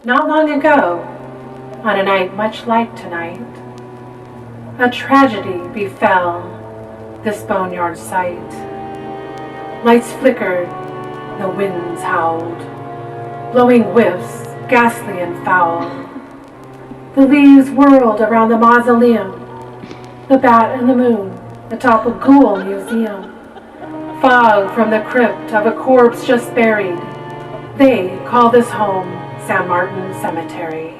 Not long ago, on a night much like tonight, a tragedy befell this boneyard site. Lights flickered, the winds howled, blowing whiffs, ghastly and foul. The leaves whirled around the mausoleum, the bat and the moon atop a ghoul museum. Fog from the crypt of a corpse just buried. They call this home San Martin Cemetery.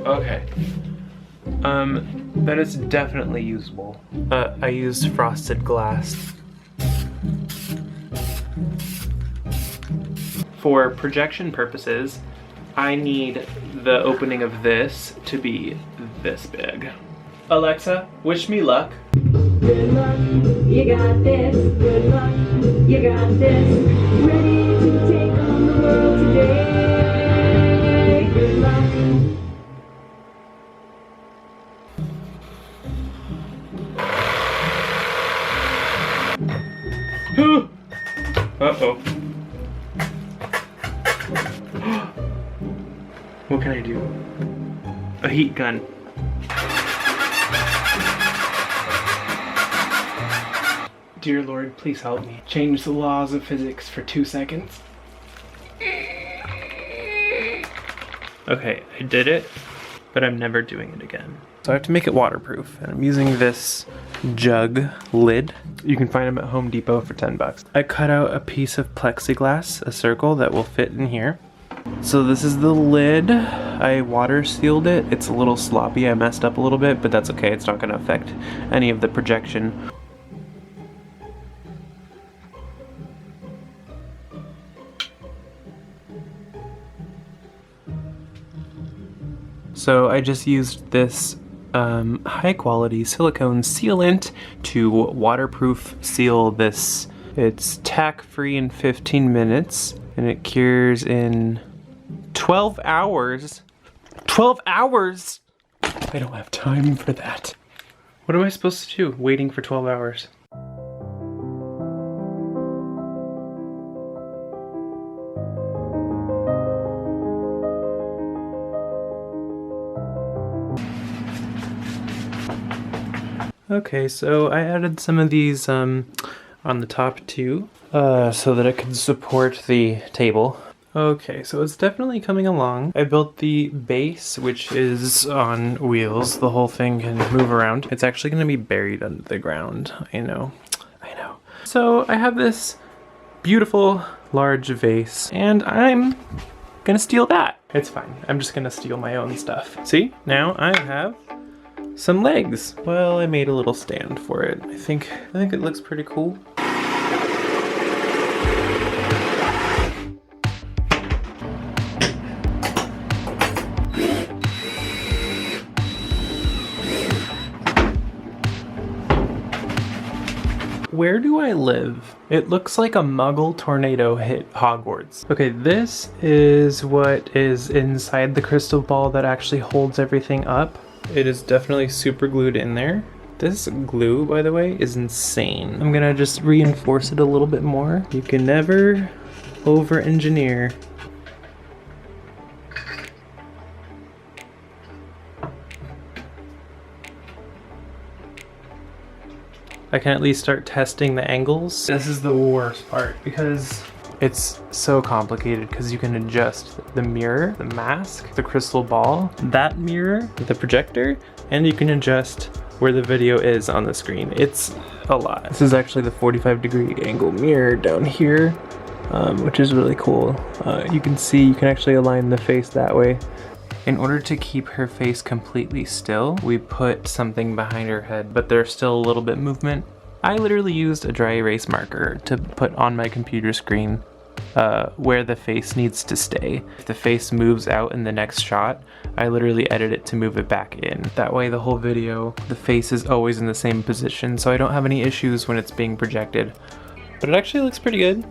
Okay. That is definitely usable. I used frosted glass. For projection purposes, I need the opening of this to be this big. Alexa, wish me luck. Good luck, you got this. Good luck, you got this. Ready to take on the world today. Good luck. Uh-oh. What can I do? A heat gun. Dear Lord, please help me. Change the laws of physics for 2 seconds. Okay, I did it, but I'm never doing it again. So I have to make it waterproof, and I'm using this jug lid. You can find them at Home Depot for 10 bucks. I cut out a piece of plexiglass, a circle that will fit in here. So this is the lid. I water sealed it. It's a little sloppy. I messed up a little bit, but that's okay. It's not gonna affect any of the projection. So I just used this high quality silicone sealant to waterproof seal this. It's tack free in 15 minutes and it cures in 12 hours. 12 hours? I don't have time for that. What am I supposed to do waiting for 12 hours? Okay, so I added some of these on the top too, so that it could support the table. Okay, so it's definitely coming along. I built the base, which is on wheels. The whole thing can move around. It's actually going to be buried under the ground. I know. So I have this beautiful large vase, and I'm gonna steal that. It's fine. I'm just gonna steal my own stuff. See? Now I have some legs. Well, I made a little stand for it. I think it looks pretty cool. Where do I live? It looks like a Muggle tornado hit Hogwarts. Okay, this is what is inside the crystal ball that actually holds everything up. It is definitely super glued in there. This glue, by the way, is insane. I'm gonna just reinforce it a little bit more. You can never over-engineer. I can at least start testing the angles. This is the worst part because it's so complicated because you can adjust the mirror, the mask, the crystal ball, that mirror, the projector, and you can adjust where the video is on the screen. It's a lot. This is actually the 45-degree angle mirror down here, which is really cool. You can see you can actually align the face that way. In order to keep her face completely still, we put something behind her head, but there's still a little bit movement. I literally used a dry erase marker to put on my computer screen where the face needs to stay. If the face moves out in the next shot, I literally edit it to move it back in. That way the whole video, the face is always in the same position, so I don't have any issues when it's being projected. But it actually looks pretty good.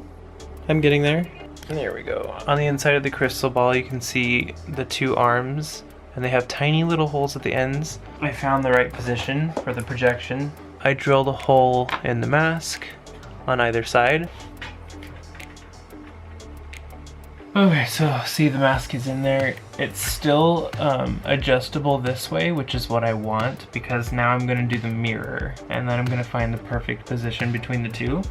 I'm getting there. And there we go. On the inside of the crystal ball, you can see the two arms, and they have tiny little holes at the ends. I found the right position for the projection. I drilled a hole in the mask on either side. Okay, so see the mask is in there. It's still adjustable this way, which is what I want, because now I'm gonna do the mirror, and then I'm gonna find the perfect position between the two.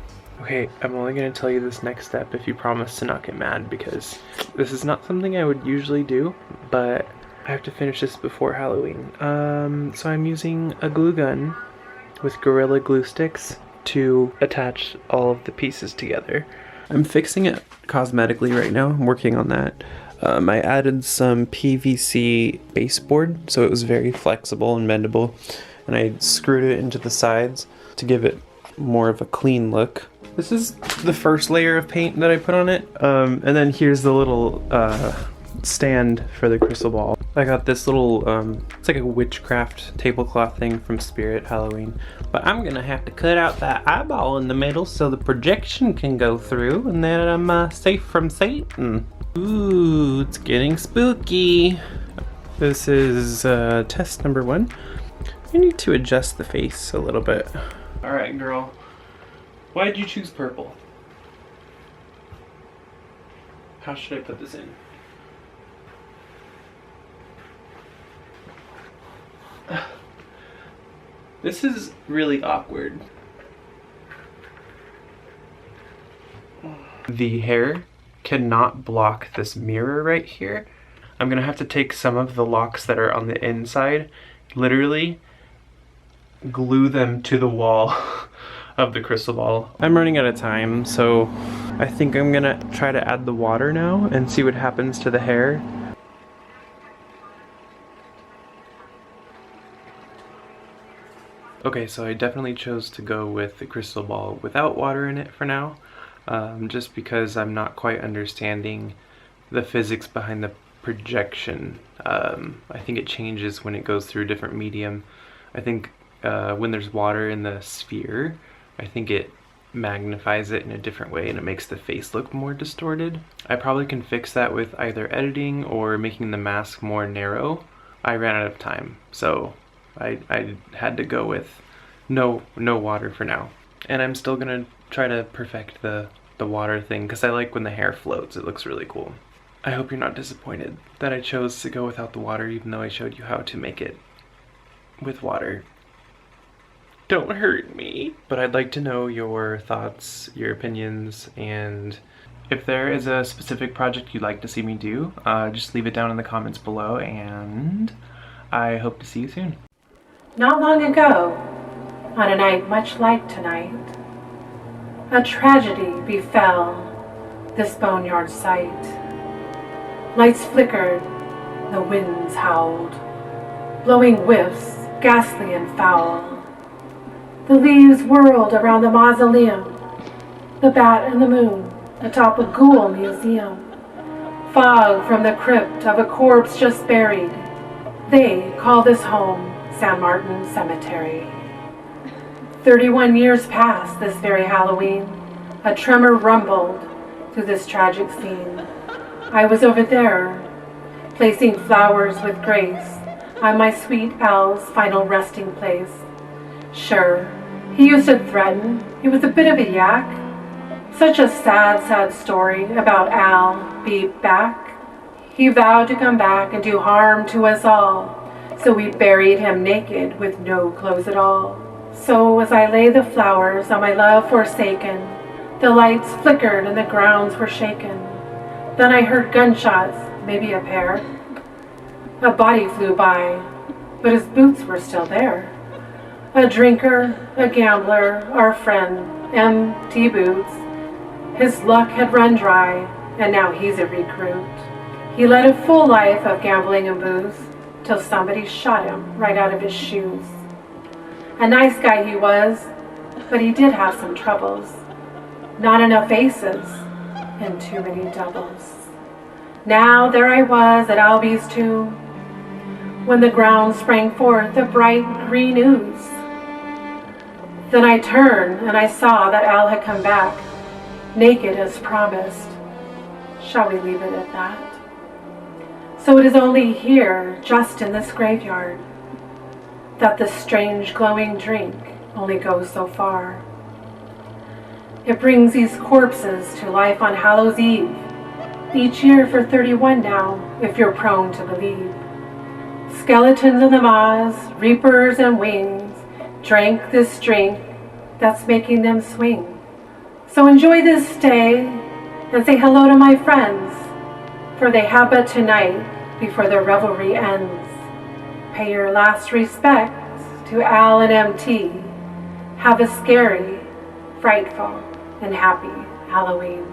Okay, I'm only going to tell you this next step if you promise to not get mad, because this is not something I would usually do, but I have to finish this before Halloween. So I'm using a glue gun with Gorilla Glue sticks to attach all of the pieces together. I'm fixing it cosmetically right now. I'm working on that. I added some PVC baseboard, so it was very flexible and bendable, and I screwed it into the sides to give it more of a clean look. This is the first layer of paint that I put on it, and then here's the little stand for the crystal ball. I got this little, it's like a witchcraft tablecloth thing from Spirit Halloween, but I'm gonna have to cut out that eyeball in the middle so the projection can go through, and then I'm safe from Satan. Ooh, it's getting spooky. This is test number 1. I need to adjust the face a little bit. All right, girl. Why did you choose purple? How should I put this in? This is really awkward. The hair cannot block this mirror right here. I'm gonna have to take some of the locks that are on the inside, literally glue them to the wall of the crystal ball. I'm running out of time, so I think I'm gonna try to add the water now and see what happens to the hair. Okay, so I definitely chose to go with the crystal ball without water in it for now, just because I'm not quite understanding the physics behind the projection. I think it changes when it goes through a different medium. I think when there's water in the sphere, I think it magnifies it in a different way and it makes the face look more distorted. I probably can fix that with either editing or making the mask more narrow. I ran out of time, so I had to go with no water for now. And I'm still gonna try to perfect the water thing because I like when the hair floats. It looks really cool. I hope you're not disappointed that I chose to go without the water even though I showed you how to make it with water. Don't hurt me. But I'd like to know your thoughts, your opinions, and if there is a specific project you'd like to see me do, just leave it down in the comments below, and I hope to see you soon. Not long ago, on a night much like tonight, a tragedy befell this boneyard site. Lights flickered, the winds howled, blowing whiffs, ghastly and foul. The leaves whirled around the mausoleum, the bat and the moon atop a ghoul museum. Fog from the crypt of a corpse just buried. They call this home San Martin Cemetery. 31 years past this very Halloween, a tremor rumbled through this tragic scene. I was over there, placing flowers with grace on my sweet Al's final resting place. Sure, he used to threaten. He was a bit of a yak. Such a sad, sad story about Al being back. He vowed to come back and do harm to us all, so we buried him naked with no clothes at all. So as I lay the flowers on my love forsaken, the lights flickered and the grounds were shaken. Then I heard gunshots, maybe a pair. A body flew by, but his boots were still there. A drinker, a gambler, our friend, empty boots. His luck had run dry, and now he's a recruit. He led a full life of gambling and booze, till somebody shot him right out of his shoes. A nice guy he was, but he did have some troubles. Not enough aces, and too many doubles. Now there I was at Albie's tomb, when the ground sprang forth a bright green ooze. Then I turned and I saw that Al had come back, naked as promised. Shall we leave it at that? So it is only here, just in this graveyard, that the strange glowing drink only goes so far. It brings these corpses to life on Hallows Eve, each year for 31 now, if you're prone to believe. Skeletons in the maws, reapers and wings, drank this drink that's making them swing. So enjoy this stay and say hello to my friends, for they have but tonight before their revelry ends. Pay your last respects to Al and MT. Have a scary, frightful, and happy Halloween.